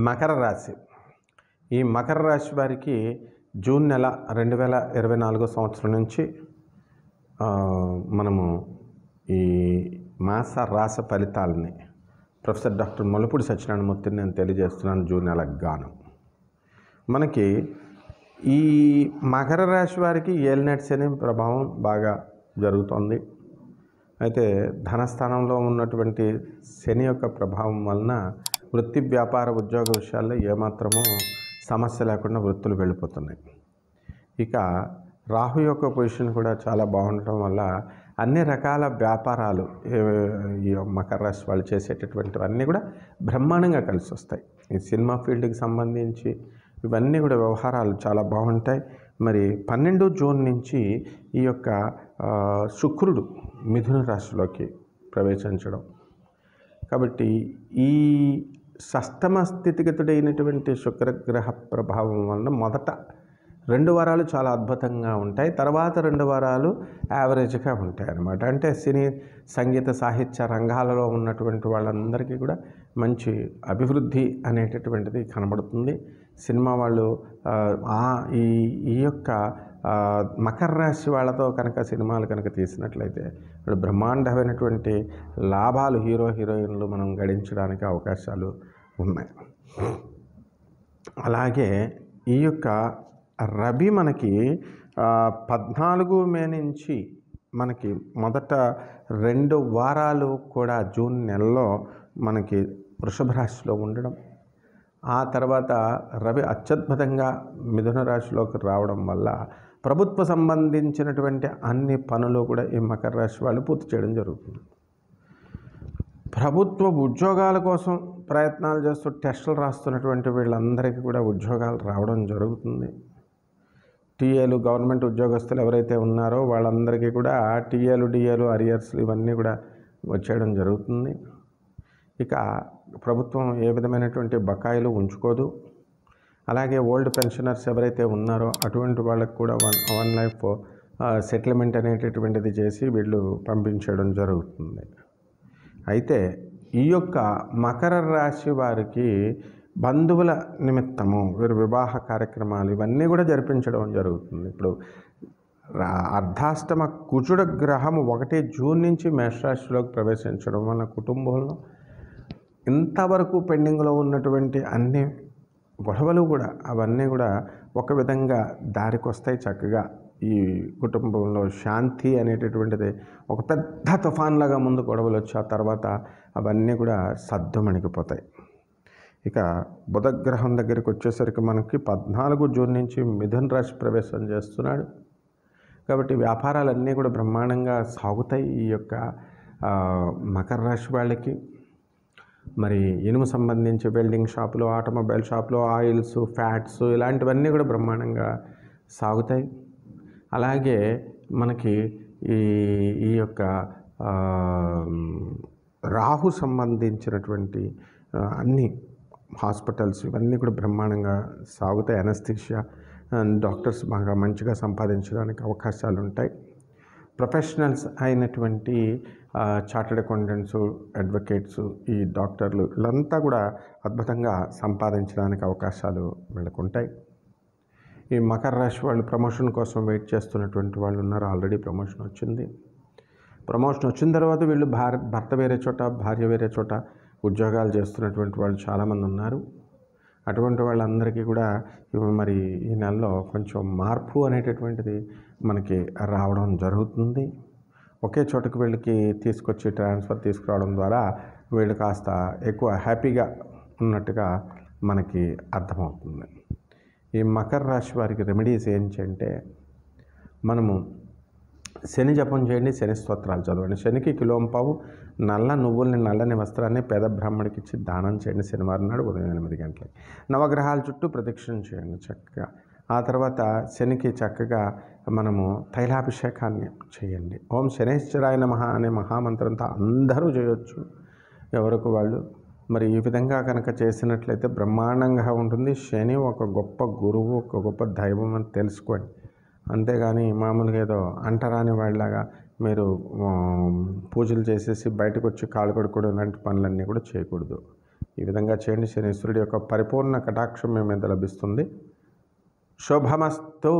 మకర రాశి. ఈ మకర రాశి వారికి జూన్ నెల 2024 సంవత్సరం నుంచి మనము ఈ మాస రాశి ఫలితాలని ప్రొఫెసర్ డాక్టర్ మొలపూడి సత్యనారాయణమూర్తిని నేను తెలియజేస్తున్నాను. జూన్ నెలకు గాను మనకి ఈ మకర రాశి వారికి ఏలినాటి శని ప్రభావం బాగా జరుగుతోంది. అయితే ధనస్థానంలో ఉన్నటువంటి శని యొక్క ప్రభావం వలన వృత్తి, వ్యాపార, ఉద్యోగ విషయాల్లో ఏమాత్రమూ సమస్య లేకుండా వృత్తులు వెళ్ళిపోతున్నాయి. ఇక రాహు యొక్క పొజిషన్ కూడా చాలా బాగుండటం వల్ల అన్ని రకాల వ్యాపారాలు ఈ మకర రాశి వాళ్ళు చేసేటటువంటివన్నీ కూడా బ్రహ్మాండంగా కలిసి వస్తాయి. ఈ సినిమా ఫీల్డ్కి సంబంధించి ఇవన్నీ కూడా వ్యవహారాలు చాలా బాగుంటాయి. మరి 12 జూన్ నుంచి ఈ యొక్క శుక్రుడు మిథున రాశిలోకి ప్రవేశించడం, కాబట్టి ఈ షష్టమ స్థితిగతుడైనటువంటి శుక్రగ్రహ ప్రభావం వలన మొదట 2 వారాలు చాలా అద్భుతంగా ఉంటాయి, తర్వాత 2 వారాలు యావరేజ్గా ఉంటాయి అన్నమాట. అంటే సినీ, సంగీత, సాహిత్య రంగాలలో ఉన్నటువంటి వాళ్ళందరికీ కూడా మంచి అభివృద్ధి అనేటటువంటిది కనబడుతుంది. సినిమా వాళ్ళు ఈ యొక్క మకర రాశి వాళ్ళతో కనుక సినిమాలు కనుక తీసినట్లయితే ఇప్పుడు బ్రహ్మాండమైనటువంటి లాభాలు హీరో హీరోయిన్లు మనం గడించడానికి అవకాశాలు ఉన్నాయి. అలాగే ఈ యొక్క రవి మనకి 14 మే నుంచి మనకి మొదట 2 వారాలు కూడా జూన్ నెలలో మనకి వృషభ రాశిలో ఉండడం, ఆ తర్వాత రవి అత్యద్భుతంగా మిథున రాశిలోకి రావడం వల్ల ప్రభుత్వ సంబంధించినటువంటి అన్ని పనులు కూడా ఈ మకర రాశి వాళ్ళు పూర్తి చేయడం జరుగుతుంది. ప్రభుత్వ ఉద్యోగాల కోసం ప్రయత్నాలు చేస్తూ టెస్టులు రాస్తున్నటువంటి వీళ్ళందరికీ కూడా ఉద్యోగాలు రావడం జరుగుతుంది. టీఏలు, గవర్నమెంట్ ఉద్యోగస్తులు ఎవరైతే ఉన్నారో వాళ్ళందరికీ కూడా టీఏలు, డిఏలు, అరియర్స్లు ఇవన్నీ కూడా వచ్చేయడం జరుగుతుంది. ఇక ప్రభుత్వం ఏ విధమైనటువంటి బకాయిలు ఉంచుకోదు. అలాగే ఓల్డ్ పెన్షనర్స్ ఎవరైతే ఉన్నారో అటువంటి వాళ్ళకు కూడా వన్ లైఫ్ సెటిల్మెంట్ అనేటటువంటిది చేసి వీళ్ళు పంపించడం జరుగుతుంది. అయితే ఈ యొక్క మకర రాశి వారికి బంధువుల నిమిత్తము వీరు వివాహ కార్యక్రమాలు ఇవన్నీ కూడా జరిపించడం జరుగుతుంది. ఇప్పుడు అర్ధాష్టమ కుజుడ గ్రహం 1 జూన్ నుంచి మేషరాశిలోకి ప్రవేశించడం వల్ల కుటుంబంలో ఇంతవరకు పెండింగ్లో ఉన్నటువంటి అన్ని గొడవలు కూడా అవన్నీ కూడా ఒక విధంగా దారికి వస్తాయి. చక్కగా ఈ కుటుంబంలో శాంతి అనేటటువంటిది ఒక పెద్ద తుఫాన్లాగా ముందు గొడవలు వచ్చి ఆ తర్వాత అవన్నీ కూడా సద్దుమణిగిపోతాయి. ఇక బుధగ్రహం దగ్గరికి వచ్చేసరికి మనకి 14 జూన్ నుంచి మిథున రాశి ప్రవేశం చేస్తున్నాడు. కాబట్టి వ్యాపారాలన్నీ కూడా బ్రహ్మాండంగా సాగుతాయి ఈ యొక్క మకర రాశి వాళ్ళకి. మరి ఇనుము సంబంధించి వెల్డింగ్ షాపులు, ఆటోమొబైల్ షాపులు, ఆయిల్స్, ఫ్యాట్స్ ఇలాంటివన్నీ కూడా బ్రహ్మాండంగా సాగుతాయి. అలాగే మనకి ఈ యొక్క రాహు సంబంధించినటువంటి అన్ని హాస్పిటల్స్ ఇవన్నీ కూడా బ్రహ్మాండంగా సాగుతాయి. అనస్థీషియా డాక్టర్స్ బాగా మంచిగా సంపాదించడానికి అవకాశాలు ఉంటాయి. ప్రొఫెషనల్స్ అయినటువంటి చార్టెడ్ అకౌంటెంట్స్, అడ్వకేట్స్, ఈ డాక్టర్లు వీళ్ళంతా కూడా అద్భుతంగా సంపాదించడానికి అవకాశాలు వీళ్ళకు ఉంటాయి. ఈ మకర రాశి వాళ్ళు ప్రమోషన్ కోసం వెయిట్ చేస్తున్నటువంటి వాళ్ళు ఉన్నారు. ఆల్రెడీ ప్రమోషన్ వచ్చింది. ప్రమోషన్ వచ్చిన తర్వాత వీళ్ళు భర్త వేరే చోట, భార్య వేరే చోట ఉద్యోగాలు చేస్తున్నటువంటి వాళ్ళు చాలామంది ఉన్నారు. అటువంటి వాళ్ళందరికీ కూడా మరి ఈ నెలలో కొంచెం మార్పు అనేటటువంటిది మనకి రావడం జరుగుతుంది. ఒకే చోటకు వీళ్ళకి ట్రాన్స్ఫర్ తీసుకురావడం ద్వారా వీళ్ళు కాస్త ఎక్కువ హ్యాపీగా ఉన్నట్టుగా మనకి అర్థమవుతుంది. ఈ మకర రాశి వారికి రెమెడీస్ ఏంటంటే మనము శని జపం చేయండి, శని స్తోత్రాలు చదవండి. శనికి కిలోంపావు నల్ల నువ్వుల్ని, నల్లని వస్త్రాన్ని పేద బ్రాహ్మడికి ఇచ్చి దానం చేయండి శనివారం నాడు ఉదయం 8 గంటలకి. నవగ్రహాల చుట్టూ ప్రదక్షిణ చేయండి చక్కగా. ఆ తర్వాత శనికి చక్కగా మనము తైలాభిషేకాన్ని చేయండి. ఓం శనేశ్వరాయ నమః అనే మహామంత్రంతో అందరూ చేయొచ్చు ఎవరికి వాళ్ళు. మరి ఈ విధంగా కనుక చేసినట్లయితే బ్రహ్మాండంగా ఉంటుంది. శని ఒక గొప్ప గురువు, ఒక గొప్ప దైవం అని తెలుసుకోండి. అంతేగాని మామూలుగా ఏదో అంటరాని వాళ్ళలాగా మీరు పూజలు చేసేసి బయటకు వచ్చి కాళ్ళు కడుక్కోవడం ఇలాంటి పనులన్నీ కూడా చేయకూడదు. ఈ విధంగా చేయండి. శనీశ్వరుడి యొక్క పరిపూర్ణ కటాక్షం మీ మీద లభిస్తుంది. శుభమస్తు.